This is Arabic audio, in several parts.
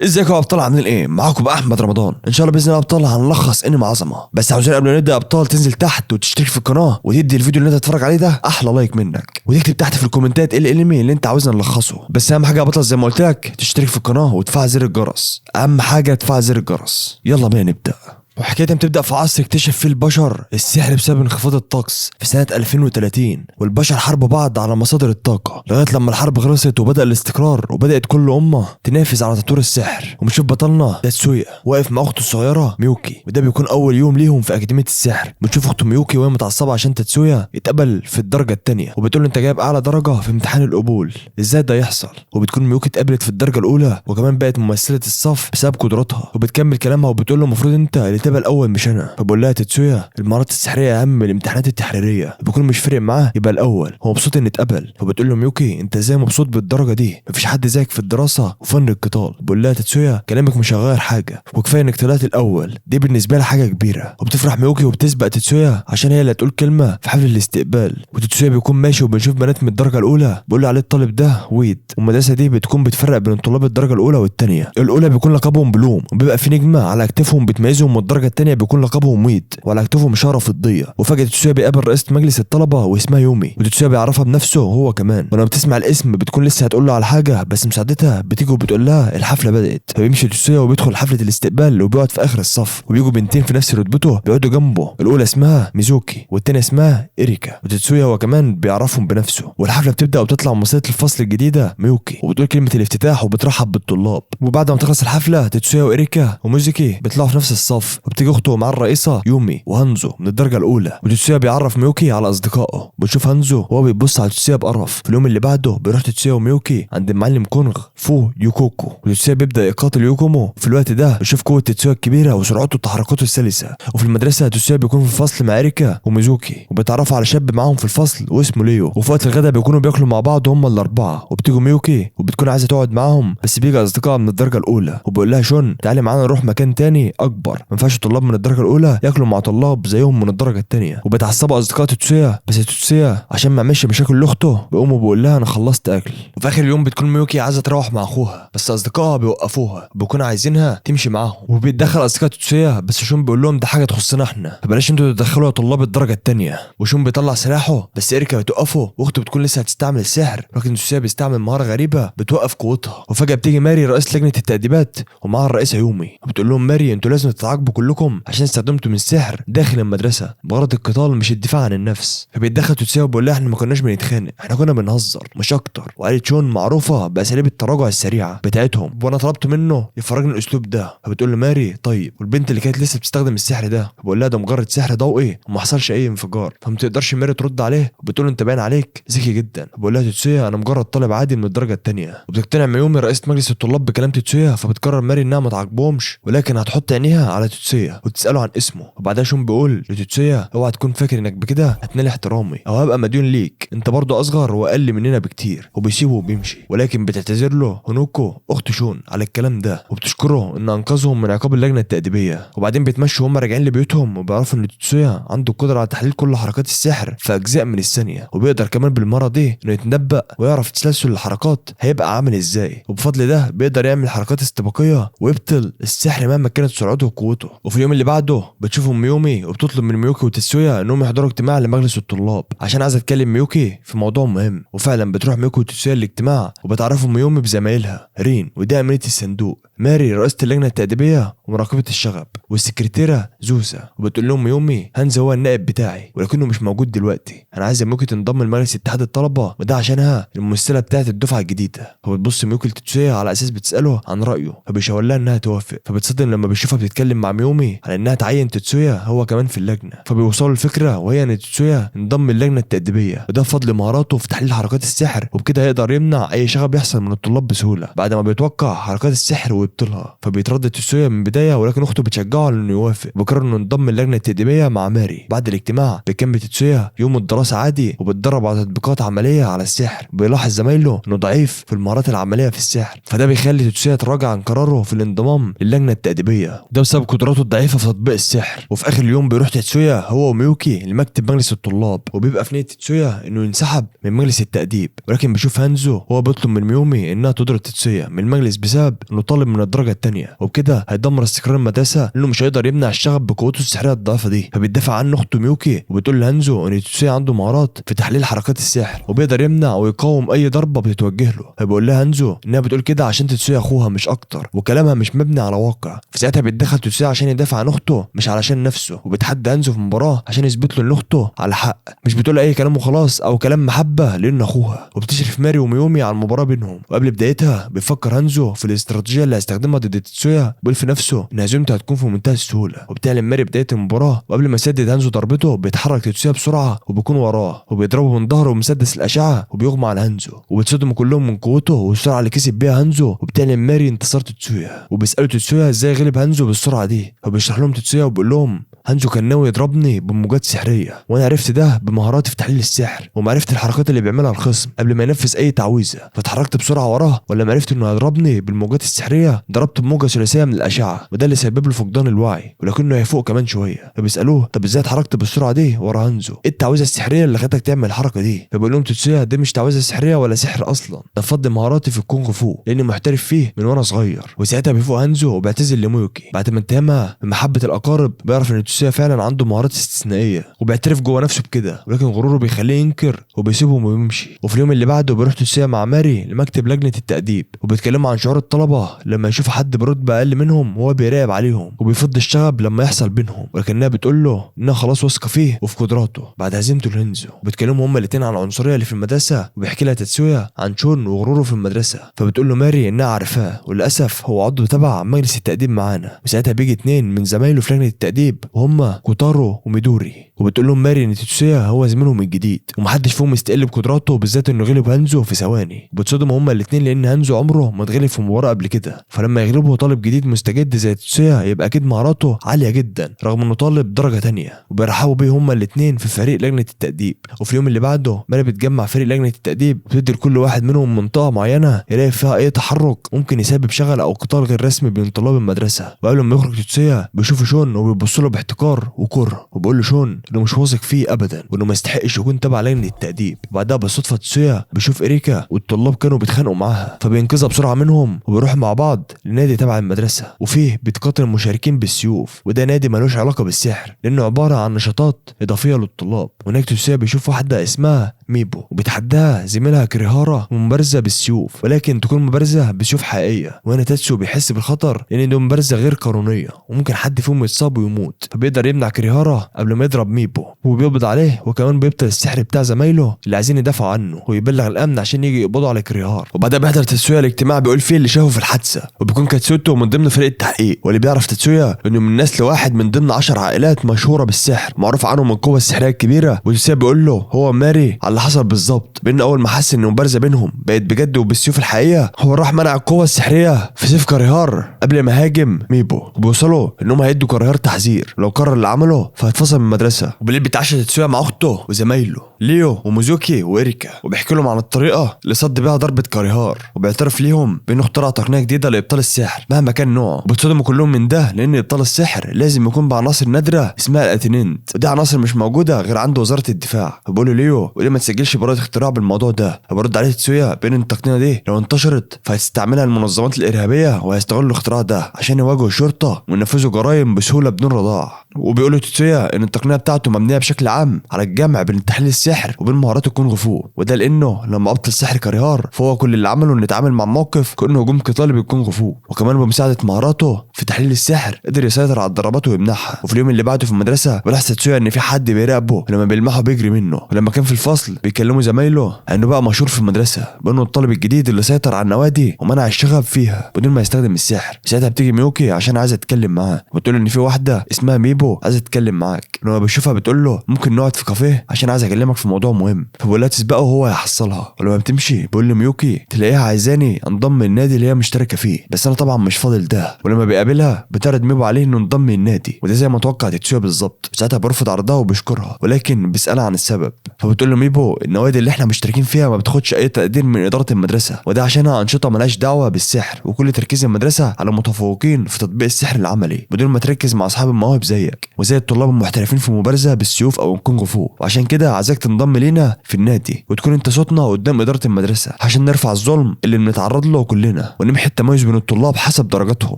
ازيكم يا ابطال؟ عاملين ايه؟ معاكم بقى احمد رمضان. ان شاء الله باذن الله يا ابطال هنلخص انمي عظمه. بس عاوزين قبل ما نبدا يا ابطال تنزل تحت وتشترك في القناه وتدي الفيديو اللي انت تتفرج عليه ده احلى لايك منك، وتكتب تحت في الكومنتات ايه الانمي اللي انت عاوزنا نلخصه. بس اهم حاجه يا بطل زي ما قلت لك تشترك في القناه وتفعل زر الجرس، اهم حاجه تفعل زر الجرس. يلا بينا نبدا. وحكايتها بتبدأ في عصر اكتشف فيه البشر السحر بسبب انخفاض الطقس في سنة 2030، والبشر حاربوا بعض على مصادر الطاقة لغاية لما الحرب خلصت وبدأ الاستقرار، وبدأت كل أمة تنافس على تطوير السحر. وبنشوف بطلنا تاتسويا واقف مع أخته الصغيرة ميوكي، وده بيكون أول يوم ليهم في أكاديمية السحر. بنشوف أخته ميوكي وهي متعصبة عشان تاتسويا اتقبل في الدرجة التانية، وبتقول له أنت جايب أعلى درجة في امتحان القبول، إزاي ده يحصل؟ وبتكون ميوكي اتقبلت في الدرجة الأولى وكمان بقت ممثلة الصف بسبب قدراتها، وبتكمل كلامها وبتقول له المفروض أنت اللي تبقى الأول مش أنا. فبقول لها تاتسويا المهارات السحريه اهم من الامتحانات التحريريه، بيكون مش فارق معاه يبقى الاول، هو مبسوط ان اتقبل. فبتقول له ميوكي انت ازاي مبسوط بالدرجه دي؟ مفيش حد زيك في الدراسه وفن القتال. بقول لها تاتسويا كلامك مش هيغير حاجه، وكفايه انك طلعت الاول، دي بالنسبه لها حاجه كبيره. وبتفرح ميوكي وبتسبق تاتسويا عشان هي اللي هتقول كلمه في حفل الاستقبال. وتاتسويا بيكون ماشي وبنشوف بنات من الدرجه الاولى بيقول له عليه الطالب ده ويد، والمدرسه دي بتكون بتفرق بين طلاب الدرجه الاولى والثانيه. الاولى بيكون لقبهم بلوم وبيبقى في نجمه على اكتافهم بتميزهم، والدرجه الثانيه بيكون لقبهم ويد وعلى اكتافهم شاره فضيه. وفجاه تاتسويا بيقابل رئيسه مجلس الطلبه واسمها يومي، وتاتسويا بيعرفها بنفسه هو كمان، ولما بتسمع الاسم بتكون لسه هتقول له على حاجه بس مساعدتها بتيجي وبتقول لها الحفله بدات. فبيمشي تاتسويا وبيدخل حفله الاستقبال وبيقعد في اخر الصف، وبيجوا بنتين في نفس رتبته بيقعدوا جنبه، الاولى اسمها ميزوكي والثانيه اسمها إريكا، وتاتسويا هو كمان بيعرفهم بنفسه. والحفله بتبدا وبتطلع ممثله الفصل الجديده ميوكي وبتقول كلمه الافتتاح وبترحب بالطلاب. وبعد ما تخلص الحفله تاتسويا وإريكا وميزوكي بيطلعوا في نفس الصف، وبتيجي اخته مع الرئيسه يومي وهانزو من الدرجه الاولى، وتاتسويا بيعرف ميوكي على اصدقائه. بنشوف هانزو وهو بيبص على تاتسويا بقرف. في اليوم اللي بعده بيروح تاتسويا وميوكي عند المعلم كونغ فو يوكوكو، وتاتسويا بيبدا يقاتل يوكومو. في الوقت ده بنشوف قوه تاتسويا الكبيره وسرعته وتحركاته السلسه. وفي المدرسه تاتسويا بيكون في الفصل مع إريكا وميزوكي، وبيتعرفوا على شاب معاهم في الفصل واسمه ليو. وفي وقت الغداء بيكونوا بياكلوا مع بعض هم الاربعه، وبتيجي ميوكي وبتكون عايزه تقعد معاهم، بس بيجي اصدقائها من الدرجه الاولى وبيقول لها شون تعالي معانا نروح مكان تاني اكبر، ما ينفعش طلاب من الدرجه الاولى ياكلوا مع طلاب زيهم من الدرجه الثانيه. وبتعصبوا اصدقاء تاتسويا، بس تاتسويا عشان ما يعملش مشاكل لاخته بيقوم وبيقول لها انا خلصت اكل. وفي اخر اليوم بتكون ميوكي عايزه تروح مع اخوها، بس اصدقائها بيوقفوها بيكونوا عايزينها تمشي معاهم. وبيتدخل اصدقاء تاتسويا بس شون بيقول لهم ده حاجه تخصنا احنا، فبلاش انتوا تتدخلوا يا طلاب الدرجه الثانيه. وشون بيطلع سلاحه بس إريكا بتوقفه، واخته بتكون لسه هتستعمل السحر، لكن تاتسويا بيستعمل مهاره غريبه بتوقف قوتها. وفجاه بتيجي ماري رئيس لجنه التأديبات ومعها الرئيسه يومي، وبتقول لهم ماري انتوا لازم تتعاقبوا كلكم عشان استخدمتوا من السحر داخل المدرسه بغرض القتال مش الدفاع عن النفس. فبيتدخل تاتسويا وبيقول لها احنا ما كناش بنتخانق، احنا كنا بنهزر مش اكتر. وقالت شون معروفه باساليب التراجع السريعه بتاعتهم، وانا طلبت منه يفرجني الاسلوب ده. فبتقول له ماري طيب، والبنت اللي كانت لسه بتستخدم السحر ده بقول لها ده مجرد سحر ضوئي وما حصلش اي انفجار. فما تقدرش ماري ترد عليه وبتقول له انت باين عليك ذكي جدا. بقول لها تاتسويا انا مجرد طالب عادي من الدرجه الثانيه. وبتقتنع ميومي رئيسه مجلس الطلاب بكلام تاتسويا، فبتقرر ماري انها ما تعاقبهمش ولكن هتحط عينيها على تاتسويا وتساله عن اسمه. وبعدها شون بيقول لتاتسويا اوعى تكون فاكر انك بكده هتنال احترامي او هبقى مديون ليك، انت برضه اصغر واقل مننا بكتير. وبيسيبه وبيمشي، ولكن بتعتذر له هونوكو اخت شون على الكلام ده وبتشكره ان انقذهم من عقاب اللجنه التأديبيه. وبعدين بيتمشوا وهم راجعين لبيوتهم وبيعرفوا ان تاتسويا عنده القدره على تحليل كل حركات السحر في اجزاء من الثانيه، وبيقدر كمان بالمره دي انه يتنبأ ويعرف تسلسل الحركات هيبقى عامل ازاي، وبفضل ده بيقدر يعمل حركات استباقيه ويبطل السحر مهما كانت سرعته وقوته. وفي اليوم اللي بعده بتشوفهم ميومي وبتطلب من ميوكي وتاتسويا انهم يحضروا اجتماع لمجلس الطلاب عشان عايزه تكلم ميوكي في موضوع مهم. وفعلا بتروح ميوكي وتاتسويا الاجتماع وبتعرفوا ميومي بزمايلها رين ودي امينه الصندوق، ماري رئيسه اللجنه التأديبيه ومراقبه الشغب، والسكرتيره زوسا. وبتقول لهم ميومي هانز هو النائب بتاعي ولكنه مش موجود دلوقتي، انا عايزه ميوكي تنضم لمجلس اتحاد الطلبه وده عشانها الممثله بتاعه الدفعه الجديده. فبتبص ميوكي لتاتسويا على اساس بتساله عن رايه، فبيشاور لها انها توافق. فبتصدم لما بيشوفها بتتكلم مع ميومي على انها تعين تاتسويا هو كمان في اللجنه. فبيوصلوا الفكره وهي ان تاتسويا انضم للجنه التأديبيه وده بفضل مهاراته في تحليل حركات السحر، وبكده هيقدر يمنع اي شغب يحصل من الطلاب بسهوله بعد ما بيتوقع حركات السحر ويبطلها. فبيتردد تاتسويا من البدايه ولكن اخته بتشجعه على انه يوافق، وبيقرر انه ينضم للجنه التأديبيه مع ماري. بعد الاجتماع بيكمل تاتسويا يوم الدراسه عادي وبتدرب على تطبيقات عمليه على السحر. بيلاحظ زمايله انه ضعيف في المهارات العمليه في السحر، فده بيخلي تاتسويا يتراجع عن قراره في الانضمام للجنه التأديبيه، ده بسبب قدراته وقدراته الضعيفه في تطبيق السحر. وفي اخر اليوم بيروح تيتسويا هو وميوكي لمكتب مجلس الطلاب، وبيبقى في نيه تيتسويا انه ينسحب من مجلس التأديب، ولكن بيشوف هانزو هو بيطلب من ميومي انها تطرد تيتسويا من المجلس بسبب انه طالب من الدرجه الثانيه، وبكده هيدمر استقرار المدرسه لانه مش هيقدر يمنع الشغب بقوته السحريه الضعيفه دي. فبيدافع عنه اخته ميوكي وبتقول لهانزو ان تيتسويا عنده مهارات في تحليل حركات السحر وبيقدر يمنع ويقاوم اي ضربه بتتوجه له. فبيقول لها هانزو انها بتقول كده عشان تيتسويا اخوها مش اكتر، وكلامها مش مبني على واقع. في ساعتها بيتدخل تيتسويا عشان يدافع عن اخته مش علشان نفسه، وبتحدى هانزو في مباراه عشان يثبت له ان اخته على حق، مش بتقول اي كلام وخلاص او كلام محبه لان اخوها. وبتشرف ماري وميومي على المباراه بينهم، وقبل بدايتها بيفكر هانزو في الاستراتيجيه اللي هيستخدمها ضد تيتسويا، بيقول في نفسه ان هزيمته هتكون في منتهى السهوله. وبتعلن ماري بدايه المباراه، وقبل ما يسدد هانزو ضربته بيتحرك تيتسويا بسرعه وبيكون وراه وبيضربه من ظهره بمسدس الاشعه وبيغمى على هانزو، وبتصدموا كلهم من قوته والسرعه اللي كسب بيها هانزو. وبتعلن ماري انتصار تيتسويا، وبيسالوا تيتسويا ازاي غلب هانزو بالسرعه دي، فبيشرح لهم تيتسويا وبيقول لهم هانزو كان ناوي يضربني بموجات سحريه، وانا عرفت ده بمهاراتي في تحليل السحر ومعرفه الحركات اللي بيعملها الخصم قبل ما ينفذ اي تعويذه، فاتحركت بسرعه وراه، ولما عرفت انه هيضربني بالموجات السحريه ضربت بموجه ثلاثيه من الاشعه، وده اللي سبب له فقدان الوعي ولكنه هيفوق كمان شويه. فبيسالوه طب ازاي اتحركت بالسرعه دي ورا هانزو؟ ايه التعويذه السحريه اللي خلتك تعمل الحركه دي؟ فبيقول لهم تيتسويا دي مش تعويذه سحريه ولا سحر اصلا، ده فضل مهاراتي في الكونغ فو لاني محترف فيه من وانا صغير. وساعتها بيفوق هانزو وبيعتذر لميوكي بعد ما اتهمها بمحبه الاقارب، بيعرف ان تيتسويا فعلا عنده مهارات استثنائيه وبيعترف جوه نفسه بكده، ولكن غروره بيخليه ينكر وبيسيبهم ويمشي. وفي اليوم اللي بعده بيروح تيتسويا مع ماري لمكتب لجنه التأديب، وبيتكلموا عن شعور الطلبه لما يشوفوا حد برتبه اقل منهم وهو بيراقب عليهم، وبيفض الشغب لما يحصل بينهم، ولكنها بتقول له انها خلاص واثقه فيه وفي قدراته بعد هزيمته لهانزو. وبيتكلموا هما الاثنين عن العنصريه اللي في المدرسه، وبيحكي لها تيتسويا عن شون وغروره في المدرسه، فبتقول له ماري انها عارفاه وللاسف هو عضو تبع مجلس التأديب معانا. وساعتها بيجي اتنين من زمايله في لجنه التأديب وهما كوتارو وميدوري، وبتقول لهم ماري ان تيتسويا هو زميلهم الجديد ومحدش فيهم يستقل بقدراته، بالذات انه غلب هانزو في ثواني. وبتصدموا هما الاثنين لان هانزو عمره ما اتغلب في مباراه قبل كده، فلما يغلبه طالب جديد مستجد زي تيتسويا يبقى اكيد مهاراته عاليه جدا رغم انه طالب درجه تانية. وبيرحبوا بيه هما الاثنين في فريق لجنه التأديب. وفي اليوم اللي بعده ماري بتجمع فريق لجنه التأديب وبتدي لكل واحد منهم منطقه معينه يلاقي فيها اي تحرك ممكن يسبب شغل او قتال غير رسمي بين طلاب المدرسه. وقبل ما يخرج تيتسويا بيشوف شون وبيبص له باحتكار وكره، وبيقول له شون انه مش واثق فيه ابدا وانه ما يستحقش يكون تبع لجنه التأديب. وبعدها بالصدفه تيتسويا بيشوف اريكا والطلاب كانوا بيتخانقوا معاها، فبينقذها بسرعه منهم وبيروحوا مع بعض لنادي تبع المدرسه، وفيه بيتقاتل المشاركين بالسيوف، وده نادي ملوش علاقه بالسحر لانه عباره عن نشاطات اضافيه للطلاب. هناك تيتسويا بيشوف واحده اسمها ميبو وبيتحداها زميلها كريهارا مبارزه بالسيوف، ولكن تكون مبارزه بسيوف حقيقيه. وهنا تاتسو بيحس بالخطر لان دي مبارزه غير قانونيه وممكن حد فيهم يتصاب ويموت، فبيقدر يمنع كريهارا قبل ما يضرب ميبو وبيقبض عليه، وكمان بيبطل السحر بتاع زمايله اللي عايزين يدافعوا عنه ويبلغ الامن عشان يجي يقبضوا على كريهار. وبعدها بيحضر تاتسويا الاجتماع بيقول فيه اللي شافه في الحادثه، وبيكون كاتسوتو من ضمن فريق التحقيق، واللي بيعرف تاتسويا انه من نسل واحد من ضمن 10 عائلات مشهوره بالسحر معروف عنهم القوه السحريه الكبيره. وتاتسويا بيقول له هو ماري على اللي حصل بالظبط، بان اول ما حس ان المبارزه بينهم بقت بجد وبالسيوف الحقيقيه هو راح منع القوه السحريه في سيف كريهار قبل ما هاجم ميبو. وبيوصلوا انهم هيدوا كريهار تحذير لو قرر اللي عمله فهيتفصل من المدرسه. وبالليل بيتعشى تاتسويا مع اخته وزمايله ليو وموزوكي وإريكا، وبيحكي لهم عن الطريقه اللي صد بيها ضربه كريهار، وبيعترف ليهم بانه اخترع تقنيه جديده لابطال السحر مهما كان نوعه. وبيتصدموا كلهم من ده لان ابطال السحر لازم يكون بعناصر نادره اسمها الاتيننت، ودي عناصر مش موجوده غير عند وزاره الدفاع. فبيقولوا ليو وليه ما تسجلش براءه اختراع بالموضوع ده؟ فبرد عليه تاتسويا بان التقنيه دي لو انتشرت فهتستعملها المنظمات الارهابيه وهيستغلوا الاختراع ده عشان يواجهوا الشرطه وينفذوا جرائم بسهوله بدون رضاع. وبيقولوا تاتسويا ان التقنيه بتاعته مبنيه بشكل عام على الجمع بين تحليل السحر وبين مهارات الكونغ فو، وده لانه لما ابطل سحر كريهار فهو كل اللي عمله انه يتعامل مع موقف كانه هجوم قتالي بالكونغ فو، وكمان بمساعده مهاراته في تحليل السحر قدر يسيطر على الضربات ويمنعها. وفي اليوم اللي بعده في المدرسه بيلاحظ تاتسويا ان في حد بيراقبه ولما بيلمحه بيجري منه، ولما كان في الفصل بيكلموا زمايله انه بقى مشهور في المدرسه بانه الطالب الجديد اللي سيطر على النوادي ومنع الشغب فيها بدون ما يستخدم السحر. ساعتها بتيجي ميوكي عشان عايزه تتكلم معاه وبتقول ان في واحده اسمها ميبو عايزه تتكلم معاك. لما بيشوفها بتقول له ممكن نقعد في كافيه عشان عايز اكلمك في موضوع مهم، فبقول لها تسبقه وهو هيحصلها. ولما بتمشي بيقول له ميوكي تلاقيها عايزاني انضم للنادي اللي هي مشتركه فيه، بس انا طبعا مش فاضل ده. ولما بيقابلها بيقابلها بتعرض ميبو عليه انه انضم للنادي، وده زي ما توقع تتسويا بالظبط. ساعتها بيرفض عرضها وبيشكرها، ولكن بيسالها عن السبب. فبتقول له ميبو النوادي اللي احنا مشتركين فيها ما بتاخدش اي تقدير من اداره المدرسه، وده عشانها انشطه ملهاش دعوه بالسحر، وكل تركيز المدرسه على متفوقين في تطبيق السحر العملي بدون ما تركز مع اصحاب المواهب زيك وزي الطلاب المحترفين في المبارزه بالسيوف او الكونغ فو. وعشان كده عايزاك تنضم لينا في النادي وتكون انت صوتنا قدام اداره المدرسه عشان نرفع الظلم اللي بنتعرض له كلنا ونمحي التميز بين الطلاب حسب درجاتهم.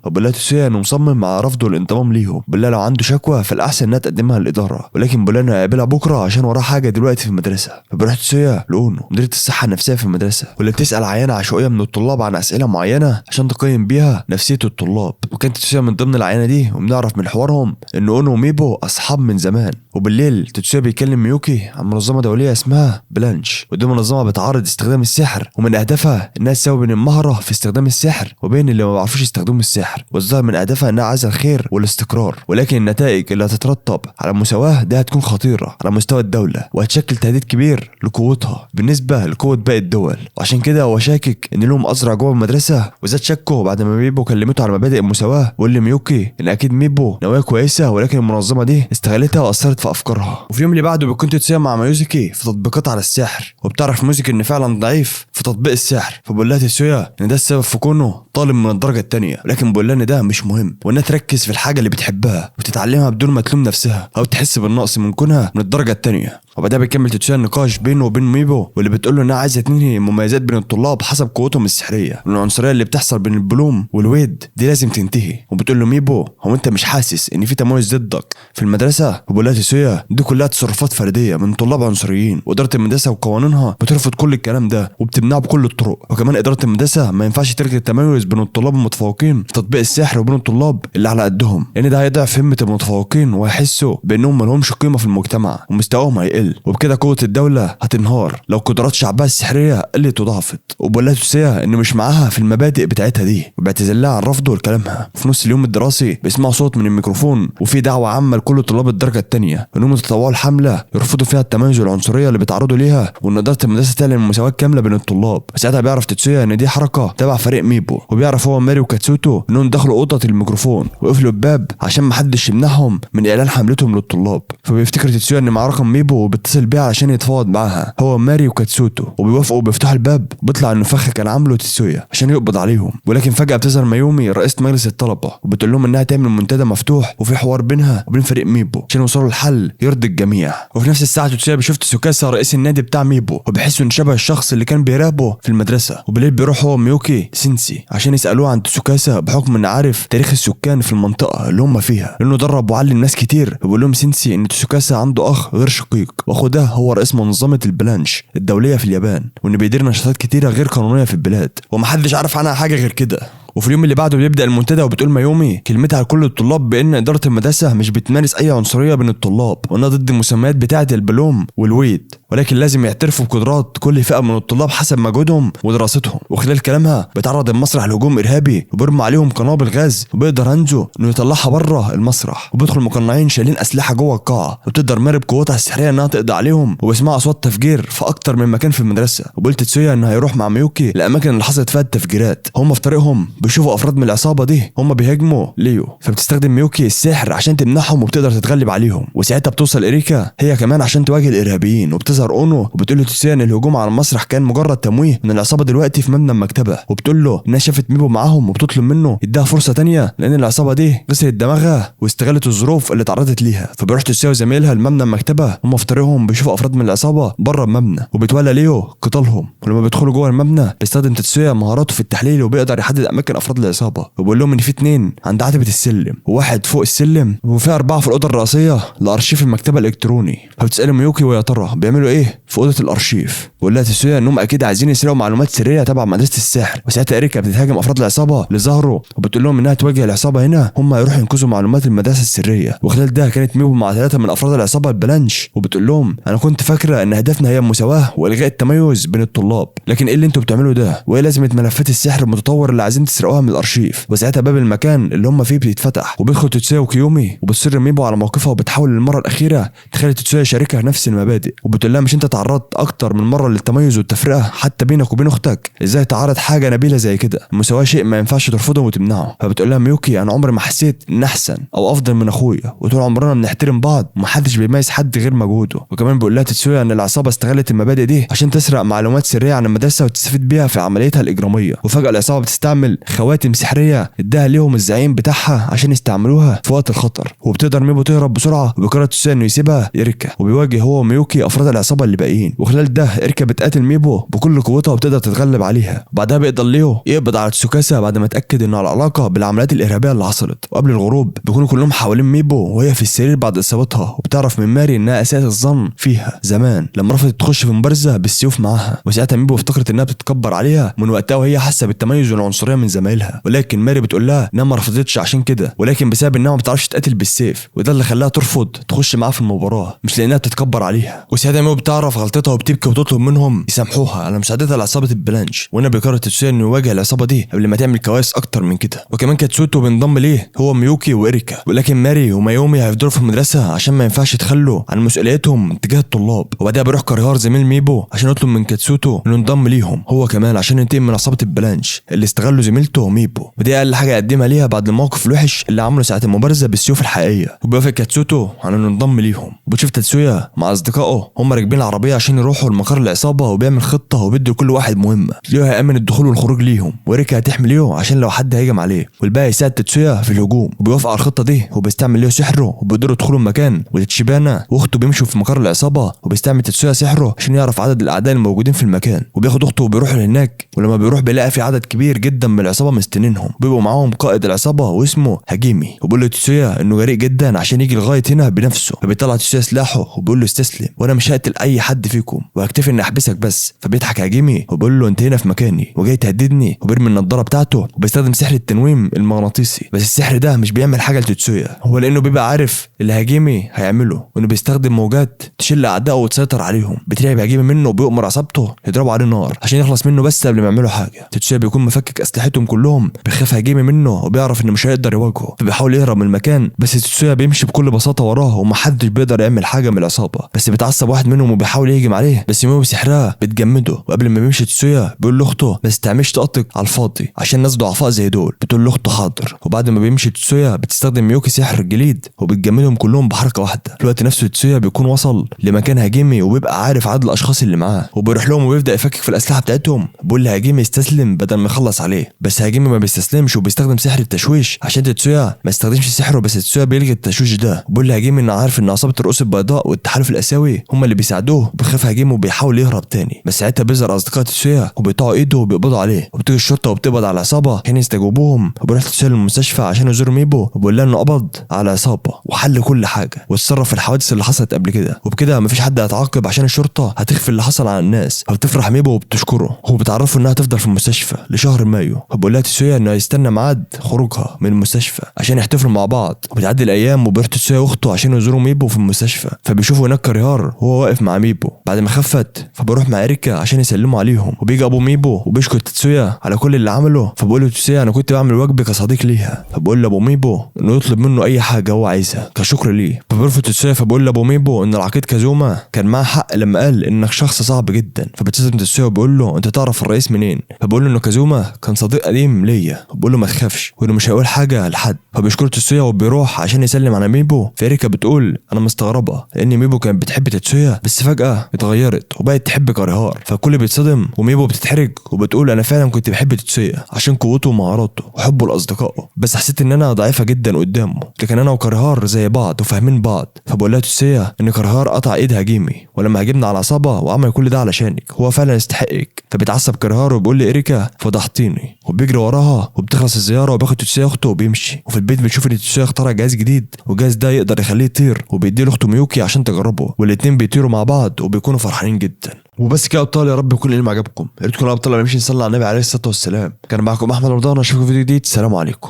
وبالله تتسويا انه مصمم على رفضه الانضمام ليهم. بالله لو عنده شكوى فالاحسن انها تقدمها للاداره، ولكن بولانا هيقابلها بكره عشان وراه حاجه دلوقتي في المدرسه. فبيروح تتسويا لاونو مديره الصحه النفسيه في المدرسه، واللي بتسال عينه عشوائيه من الطلاب عن اسئله معينه عشان تقيم بيها نفسيه الطلاب. وكانت تتسويا من ضمن العينه دي، وبنعرف من حوارهم ان اونو وميبو اصحاب من زمان. وبالليل تتسويا بيكلم ميوكي عن منظمه دوليه اسمها بلانش، ودي منظمه بتعارض استخدام السحر، ومن اهدافها انها تساوي بين المهره في استخدام السحر وبين اللي ما بيعرفوش يستخدموا السحر. والظاهر من اهدافها انها عايزه الخير والاستقرار، ولكن النتائج اللي هتترتب على المساواه ده هتكون خطيره على مستوى الدوله، وهتشكل تهديد كبير لقوتها بالنسبه لقوه باقي الدول. وعشان كده هو شاكك ان لهم ازرع جوه المدرسه، وزاد شكه بعد ما ميبو كلمته على مبادئ المساواه، وقال لميوكي ان اكيد ميبو نوايا كويسه، ولكن المنظمه دي استغلتها واثرت في افكارها. وفي اليوم اللي بعده بتكون تتسويا مع ميوزكي في تطبيقات على السحر، وبتعرف ميوزكي ان فعلا ضعيف في تطبيق السحر. فبقول لها تتسويا ان ده السبب في كونه طالب من الدرجه الثانيه، ولكن بقول لها ان ده مش مهم، وانها تركز في الحاجه اللي بتحبها وتتعلمها بدون ما تلوم نفسها او تحس بالنقص من كونها من الدرجه الثانيه. وبعدها بيكمل تتسويا النقاش بينه وبين ميبو، واللي بتقول له انها عايزه تنهي المميزات بين الطلاب حسب قوتهم السحريه، والعنصريه اللي بتحصل بين البلوم والويد دي لازم تنتهي. وبتقول له ميبو هو انت مش حاسس ان في تميز ضدك في المدرسه؟ وبقول لها تتسويا دي كلها تصرفات فرديه من طلاب عنصريين، واداره المدرسه وقوانينها بترفض كل الكلام ده وبتمنعه بكل الطرق. وكمان اداره المدرسه ما ينفعش تلغي التميز بين الطلاب المتفوقين في تطبيق السحر وبين الطلاب اللي على قدهم، لان ده هيضعف همه المتفوقين وهيحسوا بانهم ما لهمش قيمه في المجتمع ومستواهم هيقل، وبكده قوه الدوله هتنهار لو قدرات شعبها السحريه قلت وضعفت. وبقول لها تتسويا ان مش معاها في المبادئ بتاعتها دي، وبيعتذر لها عن رفضه لكلامها. وفي نص اليوم الدراسي بيسمعوا صوت من الميكروفون وفي دعوه عامه لكل طلاب الدرجه الثانيه انهم يتطوعوا الحمله يرفضوا فيها التميز والعنصريه اللي بيتعرضوا ليها، وان اداره المدرسه تعلن مساواه كامله بين الطلاب. وساعتها بيعرف تتسويا ان دي حركه تبع فريق ميبو، وبيعرف هو ماري وكاتسوتو انهم دخلوا اوضه الميكروفون وقفلوا الباب عشان ما حدش يمنعهم من اعلان حملتهم للطلاب. فبيفتكر تتسويا ان معاه رقم ميبو وبيتصل بيها عشان يتفاوض معاها هو ماري وكاتسوتو، وبيوافقوا وبيفتحوا الباب. بيطلع انه فخ كان عامله تتسويا عشان يقبض عليهم، ولكن فجاه بتظهر مايومي رئيسه مجلس الطلبه وبتقول لهم انها تعمل منتدى مفتوح وفي حوار بينها وبين فريق ميبو عشان يوصلوا لحل يرضي الجميع. وفي نفس الساعه تتسويا بيشوف تسوكاسا رئيس النادي بتاع ميبو، وبيحسوا ان شبه الشخص اللي كان بيراقبه في المدرسه. وبالليل بيروح هو ميوكي سينسي عشان يسالوه عن تسوكاسا بحكم ان عارف تاريخ السكان في المنطقه اللي هم فيها، لانه درب وعلم ناس كتير. وبيقول لهم سينسي ان تسوكاسا عنده اخ غير شقيق، واخوه ده هو رئيس منظمه البلانش الدوليه في اليابان، وان بيدير نشاطات كتيره غير قانونيه في البلاد ومحدش عارف عنها حاجه غير كده. وفي اليوم اللي بعده بيبدا المنتدى، وبتقول مايومي كلمتها لكل الطلاب بان اداره المدرسه مش بتمارس اي عنصريه بين الطلاب، وانها ضد المسميات بتاعه البلوم والويد، ولكن لازم يعترفوا بقدرات كل فئه من الطلاب حسب مجهودهم ودراستهم. وخلال كلامها بيتعرض المسرح لهجوم ارهابي وبيرمى عليهم قنابل غاز، وبيقدر هانزو انه يطلعها بره المسرح، وبيدخل مقنعين شايلين اسلحه جوه القاعه، وبتقدر ماري بقوتها السحريه انها تقضي عليهم. وبيسمعوا اصوات تفجير في اكتر من مكان في المدرسه. وقلت تتسويا انه هيروح مع ميوكي الاماكن اللي حصلت فيها التفجيرات. هم في طريقهم بيشوفوا افراد من العصابه دي هم بيهاجموا ليو، فبتستخدم ميوكي السحر عشان تمنعهم وبتقدر تتغلب عليهم. وساعتها بتوصل اريكا هي كمان عشان تواجه الارهابيين، وبتظهر اونو وبتقول له تتسويا ان الهجوم على المسرح كان مجرد تمويه من العصابه دلوقتي في مبنى المكتبه، وبتقول له انها شافت ميبو معاهم وبتطلب منه يديها فرصه تانية لان العصابه دي غسلت دماغها واستغلت الظروف اللي اتعرضت ليها. فبيروح تتسويا وزميلها لمبنى المكتبه، هم في طريقهم بيشوفوا افراد من العصابه بره المبنى، وبتولى ليو قتالهم. ولما بيدخلوا جوه المبنى بيستخدم تتسويا مهاراته في التحليل وبيقدر يحدد اماكن افراد العصابه، وبيقول لهم ان في 2 عند عتبه السلم وواحد فوق السلم، وفي 4 في الاوضه الرئيسيه لارشيف المكتبه الالكتروني. فبتسال ميوكي ويا ترى بيعملوا ايه في اوضه الارشيف، وقال لها تتسويا انهم اكيد عايزين يسرقوا معلومات سريه تبع مدرسه السحر. وساعتها اريكا بتتهاجم افراد العصابه اللي ظهروا، وبتقول لهم انها تواجه العصابه هنا هم هيروحوا ينقذوا معلومات المدرسه السريه. وخلال ده كانت ميبو مع 3 من افراد العصابه البلانش، وبتقول لهم انا كنت فاكره ان هدفنا هي المساواه والغاء التميز بين الطلاب، لكن ايه اللي انتوا بتعملوه ده، وايه لازمه ملفات السحر المتطور اللي عايزين تسرقوها من الارشيف. وساعتها باب المكان اللي هم فيه بيتفتح وبيدخل تتسويا وكيومي، وبتصر ميبو على موقفها وبتحاول للمره الاخيره تخلي تتسويا شريكها نفس المبادئ، وبتقول لها مش انت تعرضت اكتر من مره للتميز والتفرقه حتى بينك وبين اختك؟ ازاي تعرض حاجه نبيله زي كده؟ المساواه شيء ما ينفعش ترفضه وتمنعه. فبتقول لها ميوكي انا عمري ما حسيت ان احسن او افضل من اخويا، وطول عمرنا بنحترم بعض ومحدش بيميز حد غير مجهوده. وكمان بيقول لها تتسويا ان العصابه استغلت المبادئ دي عشان تسرق معلومات سريه عن المدرسه وتستفيد بيها في عمليتها الاجراميه. وفجاه العصابه بتستعمل خواتم سحريه اداها ليهم الزعيم بتاعها عشان يستعملوها في وقت الخطر. وبتقدر ميبو تهرب بسرعه، وبيقرر تتسويا انه يسيبها إريكا، وبيواجه هو وميوكي افراد العصابه اللي باقيين. وخلال ده إريكا بتقاتل ميبو بكل قوتها وبتقدر تتغلب عليها. وبعدها بيقدر ليو يقبض على تسوكاسا بعد ما اتاكد انه على علاقه بالعمليات الارهابيه اللي حصلت. وقبل الغروب بيكونوا كلهم حوالين ميبو وهي في السرير بعد اصابتها، وبتعرف من ماري انها اساس الظن فيها زمان لما رفضت تخش في مبارزه بالسيوف معاها. وساعتها ميبو افتكرت انها بتتكبر عليها من وقتها وهي حاسه بالتميز والعنصريه من زمايلها، ولكن ماري بتقول لها انها ما رفضتش عشان كده، ولكن بسبب انها ما بتعرفش تقاتل بالسيف، وده اللي خلاها ترفض تخش معاه في المباراه، مش لانها بتتكبر عليها. وساعتها ميبو بتعرف غلطتها وبتبكي وتطلب منهم يسامحوها على مساعدتها لعصابه البلانش. وهنا بيقرر تتسويا انه يواجه العصابه دي قبل ما تعمل كوارث اكتر من كده. وكمان كاتسوتو بينضم ليه هو ميوكي وإريكا، ولكن ماري ومايومي هيفضلوا في المدرسه عشان ما ينفعش يتخلوا عن مسؤوليتهم تجاه الطلاب. وبعدها بيروح كاريهار زميل ميبو عشان يطلب من كاتسوتو انه ينضم ليهم هو كمان عشان ينتقم من عصابه البلانش اللي استغلوا زميلته ميبو. ودي اقل حاجه يقدمها ليها بعد الموقف الوحش اللي عمله ساعه المبارزه بالسيوف الحقيقيه. وبيوافق كاتسوتو على انه ينضم ليهم. وبتشوف تاتسويا مع اصدقائه هم راكبين العربيه عشان يروحوا لمقر العصابه، وبيعمل خطه وبيدي لكل واحد مهمه. ليو هيأمن الدخول والخروج ليهم، وإريكا هتحمي ليو عشان لو حد هيجم عليه، والباقي يساعد تاتسويا في الهجوم. وبيوافق على الخطه دي وبيستعمل ليو سحره وبيقدروا يدخلوا المكان. وتتشيبانا واخته بيمشوا في مقر العصابه، وبيستعمل تاتسويا سحره عشان يعرف عدد الاعداء الموجودين في المكان. وبياخد اخته وبيروحوا لهناك، ولما بيروح بيلاقي في عدد كبير جدا من العصابه مستنينهم. بيبقوا معاهم قائد العصابه واسمه هاجيمي، وبيقول له تاتسويا انه جريء جدا عشان يجي لغايه هنا بنفسه. فبيطلع تاتسويا سلاحه وبيقول له استسلم وانا مش هقتل اي حد فيكم وهكتفي اني احبسك بس. فبيضحك هاجيمي وبيقول له انت هنا في مكاني وجاي تهددني، وبيرمي النضاره بتاعته وبيستخدم سحر التنويم المغناطيسي. بس السحر ده مش بيعمل حاجه لتاتسويا، هو لانه بيبقى عارف اللي هاجيمي هيعمله، وانه بيستخدم موجات تشل اعدائه وتسيطر عليهم. بترعب هاجيمي منه وبيؤمر عصابته يضربوا عليه نار عشان يخلص منه بس قبل ما يعملوا حاجه. تاتسويا بيكون مفكك اسلحتهم كلهم، بيخاف هاجيمي منه وبيعرف انه مش هيقدر يواجهه، فبيحاول يهرب من المكان. بس تاتسويا بيمشي بكل بساطه وراه ومحدش بيقدر يعمل حاجه من العصابه. بس بيتعصب واحد منهم وبيحاول يهجم عليه، بس يومي بسحرها بتجمده. وقبل ما بيمشي تاتسويا بيقول لاخته ما تستعملش طاقتك على الفاضي عشان ناس ضعفاء زي دول. بتقول لاخته حاضر. وبعد ما بيمشي تاتسويا بتستخدم ميوكي سحر جديد وبتجمدهم كلهم بحركه واحده. في الوقت نفسه تاتسويا بيكون وصل لمكان هاجيمي وبيبقى عارف عدد الاشخاص اللي معاه، وبيروح لهم وبيبدا يفكك في الاسلحه بتاعتهم. بيقول لهاجيمي يستسلم بدل ما يخلص عليه، بس هاجيمي ما بيستسلمش وبيستخدم سحر التشويش عشان تاتسويا ما يستخدمش سحره. بس تاتسويا بيلغي التشويش ده. بيقول لهاجيمي انه عارف ان عصابه الرؤوس البيضاء والتحالف الاسيوي هم اللي بيساعدوه. وبيخاف هاجيمي وبيحاول يهرب تاني، بس ساعتها بيظهر اصدقاء تاتسويا وبيقطعوا ايده وبيقبضوا عليه. وبتيجي الشرطه وبتقبض على العصابه عشان يستجوبوهم. وبيروح تاتسويا للمستشفى عشان يزور ميبو، وبيقول لها انه قبض على العصابه وحل كل حاجه واتصرف في الحوادث اللي حصلت قبل كده. وبكده مفيش حد هيتعاقب عشان الشرطه هتخفي اللي حصل على الناس. فبتفرح ميبو وبتشكره وبتعرفه انها تفضل في المستشفى لشهر مايو. فبقول لها تاتسويا انه هيستنى ميعاد خروجها من المستشفى عشان يحتفلوا مع بعض. وبتعدي الايام وبيروح تاتسويا واخته عشان يزوروا ميبو في المستشفى. فبيشوفوا هناك كاريهار وهو واقف مع ميبو بعد ما خفت. فبروح مع إريكا عشان يسلموا عليهم، وبيجي ابو ميبو وبيشكر تاتسويا على كل اللي عمله. فبقول له تاتسويا انا كنت بعمل واجبي كصديق ليها. فبقول لابو ميبو انه يطلب منه اي حاجه هو عايزها كشكر ليه. فبيرفض تاتسويا. فبقول لابو ميبو ان العقيد كازوما كان معاه حق لما قال انك شخص صعب جدا. فبتستخدم تاتسويا وبيقول له انت تعرف الرئيس منين؟ فبقول له انه كازوما كان صديق قديم ليا. وبقول له ما تخافش وانه مش هيقول حاجه لحد. فبيشكر تاتسويا وبيروح عشان يسلم على ميبو. فإريكا بتقول انا مستغربه لان ميبو كانت بتحب تاتسويا بس فجاه اتغيرت وبقت تحب كاريهار. فالكل بيتصدم وميبو بتتحرج وبتقول انا فعلا كنت بحب تاتسويا عشان قوته ومهاراته وحبه لاصدقائه، بس حسيت ان انا ضعيفه جدا قدامه، لكن انا وكاريهار زي بعض وفاهمين بعض. فبقول لها تاتسويا ان كاريهار قطع ايد هاجيمي ولما هاجمنا على العصابه وعمل كل ده علشانك، هو فعلا يستحقك. فبيتعصب كاريهار وبيقول لي إريكا فضحتيني، وبيجري وراها وبتخلص الزياره وبياخد تاتسويا اخته وبيمشي. وفي البيت بنشوف ان تاتسويا اخترع جهاز جديد، والجهاز ده يقدر يخليه يطير وبيديه لاخته ميوكي عشان تجربه، والاتنين بيطيروا مع بعض وبيكونوا فرحانين جدا. وبس كده يا ابطال، يا رب يكون العلم عجبكم. يا ريت تكونوا ابطال نمشي نصلي على النبي عليه الصلاه والسلام. كان معكم احمد رمضان، اشوفكم في فيديو جديد. السلام عليكم.